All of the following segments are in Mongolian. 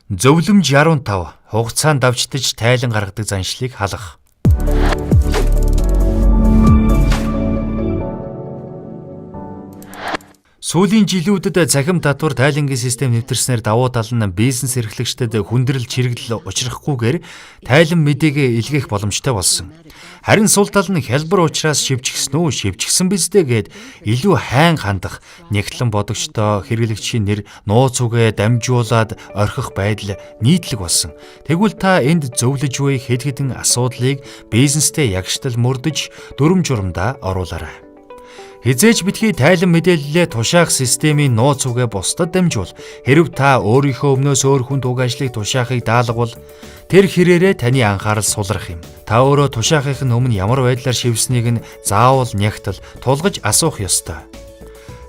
Зөвлөмж 15 хугацаанд давчдаж тайлан гаргадаг заншлыг халах. Сүүлийн жилүүдэд цахим татвар тайлангийн систем нэвтэрснээр давуу тал нь бизнес эрхлэгчдэд хүндрэл чирэгдэл учрахгүйгээр тайлан мэдээгээ илгээх боломжтой болсон. Харин сул тал нь хялбар учраас шивчихсэн биздэ гэд илүү хайн хандах, нэгтлэн бодогчтой хэрэглэгчийн нэр нууц үгээ дамжуулаад орхих байдал нийтлэг болсон. Тэгвэл та энд зөвлөж буй хэд хэдэн асуудлыг бизнестэй ягштал мөрдөж дүрм журамдаа оруулаарай. Хизээж битгий тайлан мэдээллээ тушаах системийн нууц үгээ бусдад дамжуул. Хэрв та өөрийнхөө өмнөөс өөр хүнд уг ажлыг тушаахыг даалгавал тэр хэрээрээ таны анхаарал сулрах юм. Та өөрөө тушаахын өмнө ямар байдлаар шивснийг нь заавал нягтал тулгаж асуух ёстой.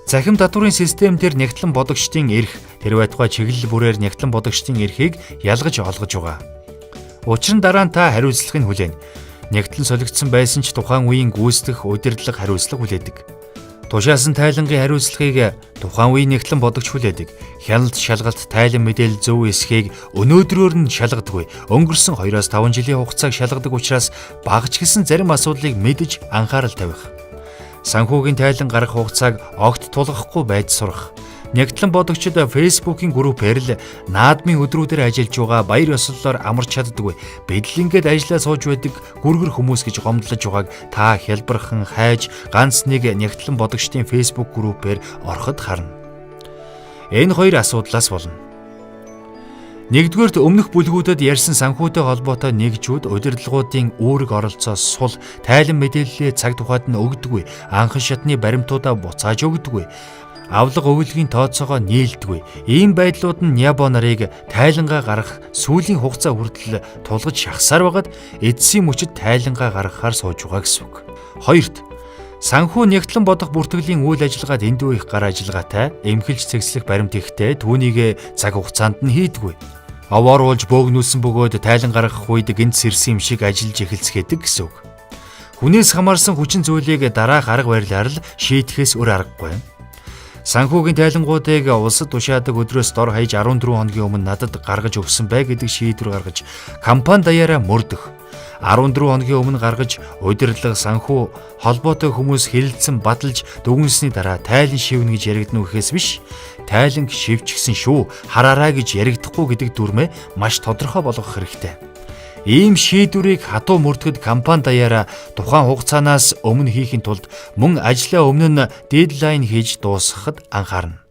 Цахим татварын систем тэр нягтлан бодогчдын эрх, тэр байтугай чиглэл бүрээр нягтлан бодогчдын эрхийг ялгаж олгож байгаа. Учир нь дараа нь та хариуцлагыг хүлээнэ. Нягтлан солигдсон байсан ч тухайн үеийн гүйцэтгэх удирдлага хариуцлага хүлээдэг. Тушаасан тайлангийн хариуцлагыг тухайн үеийн нэгтлэн бодогч хүлээдэг. Хяналт шалгалт тайлан мэдээлэл зөв эсхийг өнөөдрөөр нь шалгадаггүй. Өнгөрсөн 2-5 жилийн хугацааг шалгадаг учраас багч гэсэн зарим асуудлыг мэдэж анхаарал тавих. Санхүүгийн тайлан гаргах хугацааг огт тулгахгүй байж сурах. Нэгтлэн бодогчид Facebook-ийн группээр л наадмын өдрүүдээр ажиллаж байгаа баяр ёслолоор амарч чаддаггүй. Бид л ингээд ажиллаа сууж байдаг гүргэр хүмүүс гэж гомдлож байгааг та хялбархан хайж ганц нэг нэгтлэн бодогчдын Facebook группээр ороход харна. Энэ хоёр асуудлаас болно. Нэгдүгээрт өмнөх бүлгүүдэд ярьсан санхүүтэй холбоотой нэгжүүд удирдлагуудын үүрэг оролцоос сул тайлан мэдээллээ цаг тухайд нь өгдөггүй. Анхан шатны баримтуудаа буцааж өгдөггүй. Авлага өгүүлгийн тооцоогоо нийлдэггүй. Ийм байдлууд нь Нябо нарыг тайлангаа гаргах сүүлийн хугацаа хүртэл тулгаж шахсаар байгаад эдсийн мөчөд тайлангаа гаргахаар сууж байгаа гэсэн үг. Хоёрт санхүү нэгтлэн бодох бүртгэлийн үйл ажиллагаад эндүү их гар ажиллагаатай эмхэлж цэгцлэх баримт ихтэй түүнийг цаг хугацаанд нь хийдэггүй. Овоор уулж бөөгнүүлсэн бөгөөд тайлан гаргах үед гинт сэрсэн юм шиг ажиллаж эхэлцгээдэг гэсэн үг. Хүнээс хамаарсан хүчин зүйлийг дараах арга барилаар л шийдэхээс өөр аргагүй. Санхүүгийн тайлангуудыг улсад тушаадаг өдрөөс дор хаяж 14 хоногийн өмнө надад гаргаж өгсөн бай гэдэг шийдвэр гаргаж компани даяараа мөрдөх. 14 хоногийн өмнө гаргаж удирдлага санхүү холбоотой хүмүүс хэрэлдсэн баталж дүгнсний дараа тайлан шивнэ гэж яригдана гэхээс биш. Тайлан шивчихсэн шүү, хараарай гэж яригдахгүй гэдэг дүрмээ маш тодорхой болгох хэрэгтэй. Ийм шийдвэрийг хатуу мөрдөхөд компани даяараа тухайн хугацаанаас өмнө хийхин тулд мөн ажлаа өмнө нь дедлайн хийж дуусгахад анхаарна.